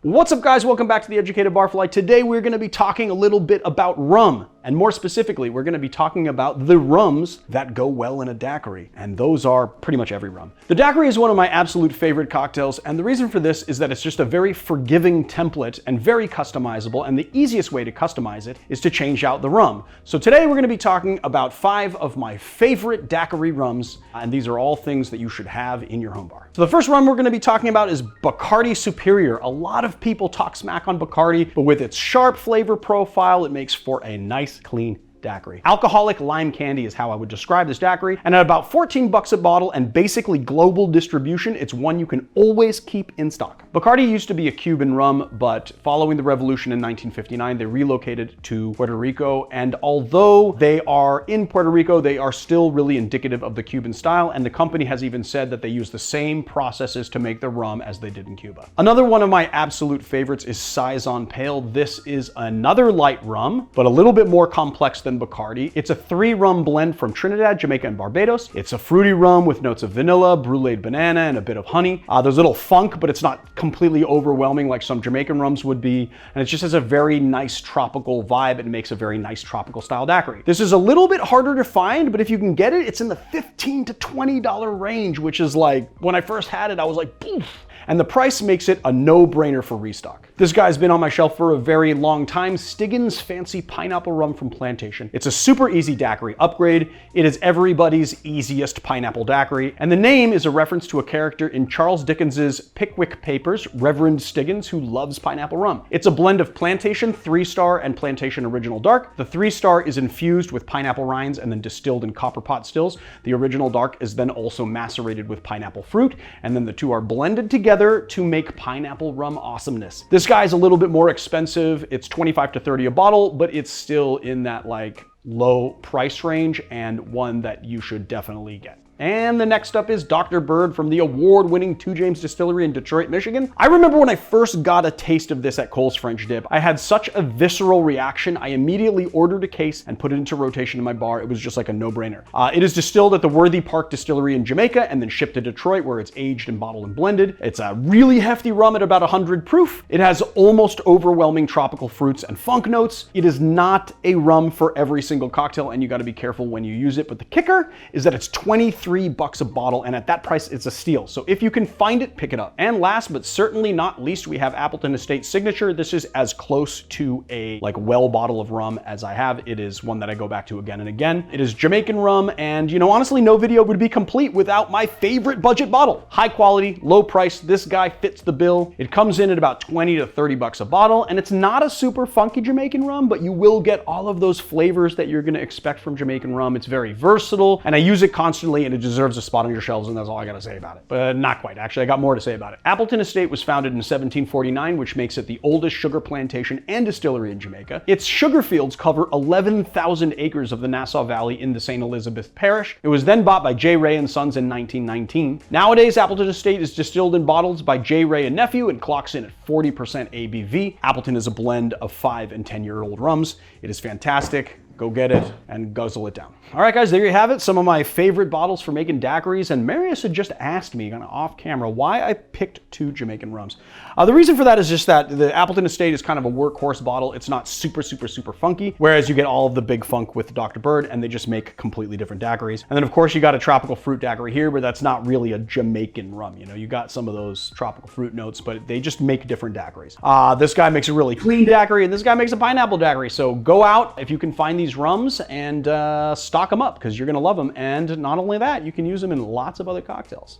What's up, guys? Welcome back to the Educated Barfly. Today we're going to be talking a little bit about rum. And more specifically, we're going to be talking about the rums that go well in a daiquiri. And those are pretty much every rum. The daiquiri is one of my absolute favorite cocktails. And the reason for this is that it's just a very forgiving template and very customizable. And the easiest way to customize it is to change out the rum. So today we're going to be talking about 5 of my favorite daiquiri rums. And these are all things that you should have in your home bar. So the first rum we're going to be talking about is Bacardi Superior. A lot of people talk smack on Bacardi, but with its sharp flavor profile, it makes for a nice, clean daiquiri. Alcoholic lime candy is how I would describe this daiquiri, and at about 14 bucks a bottle and basically global distribution, it's one you can always keep in stock. Bacardi used to be a Cuban rum, but following the revolution in 1959, they relocated to Puerto Rico, and although they are in Puerto Rico, they are still really indicative of the Cuban style, and the company has even said that they use the same processes to make the rum as they did in Cuba. Another one of my absolute favorites is Saison Pale. This is another light rum, but a little bit more complex than Bacardi. It's a 3-rum blend from Trinidad, Jamaica, and Barbados. It's a fruity rum with notes of vanilla, bruleed banana, and a bit of honey. There's a little funk, but it's not completely overwhelming like some Jamaican rums would be. And it just has a very nice tropical vibe and makes a very nice tropical style daiquiri. This is a little bit harder to find, but if you can get it, it's in the $15 to $20 range, which is like, when I first had it, I was like, poof. And the price makes it a no-brainer for restock. This guy's been on my shelf for a very long time. Stiggin's Fancy Pineapple Rum from Plantation. It's a super easy daiquiri upgrade. It is everybody's easiest pineapple daiquiri. And the name is a reference to a character in Charles Dickens's Pickwick Papers, Reverend Stiggins, who loves pineapple rum. It's a blend of Plantation 3-Star and Plantation Original Dark. The 3-Star is infused with pineapple rinds and then distilled in copper pot stills. The Original Dark is then also macerated with pineapple fruit, and then the two are blended together to make pineapple rum awesomeness. This guy's a little bit more expensive. It's 25 to 30 a bottle, but it's still in that like low price range and one that you should definitely get. And the next up is Dr. Bird from the award-winning 2 James Distillery in Detroit, Michigan. I remember when I first got a taste of this at Cole's French Dip, I had such a visceral reaction. I immediately ordered a case and put it into rotation in my bar. It was just like a no-brainer. It is distilled at the Worthy Park Distillery in Jamaica and then shipped to Detroit, where it's aged and bottled and blended. It's a really hefty rum at about 100 proof. It has almost overwhelming tropical fruits and funk notes. It is not a rum for every single cocktail, and you got to be careful when you use it. But the kicker is that it's 23 bucks a bottle, and at that price it's a steal. So if you can find it, pick it up. And last but certainly not least, we have Appleton Estate Signature. This is as close to a like well bottle of rum as I have. It is one that I go back to again and again. It is Jamaican rum, and you know, honestly, no video would be complete without my favorite budget bottle. High quality, low price. This guy fits the bill. It comes in at about 20 to 30 bucks a bottle, and it's not a super funky Jamaican rum, but you will get all of those flavors that you're going to expect from Jamaican rum. It's very versatile, and I use it constantly, and it deserves a spot on your shelves, and that's all I gotta say about it. But not quite, actually, I got more to say about it. Appleton Estate was founded in 1749, which makes it the oldest sugar plantation and distillery in Jamaica. Its sugar fields cover 11,000 acres of the Nassau Valley in the St. Elizabeth Parish. It was then bought by J. Ray and Sons in 1919. Nowadays, Appleton Estate is distilled in bottles by J. Ray and Nephew and clocks in at 40% ABV. Appleton is a blend of 5 and 10-year-old rums. It is fantastic. Go get it and guzzle it down. All right, guys, there you have it. Some of my favorite bottles for making daiquiris. And Marius had just asked me kind of off camera why I picked 2 Jamaican rums. The reason for that is just that the Appleton Estate is kind of a workhorse bottle. It's not super funky, whereas you get all of the big funk with Dr. Bird, and they just make completely different daiquiris. And then, of course, you got a tropical fruit daiquiri here, but that's not really a Jamaican rum. You know, you got some of those tropical fruit notes, but they just make different daiquiris. This guy makes a really clean daiquiri, and this guy makes a pineapple daiquiri. So go out if you can find these rums and stock them up, because you're going to love them. And not only that, you can use them in lots of other cocktails.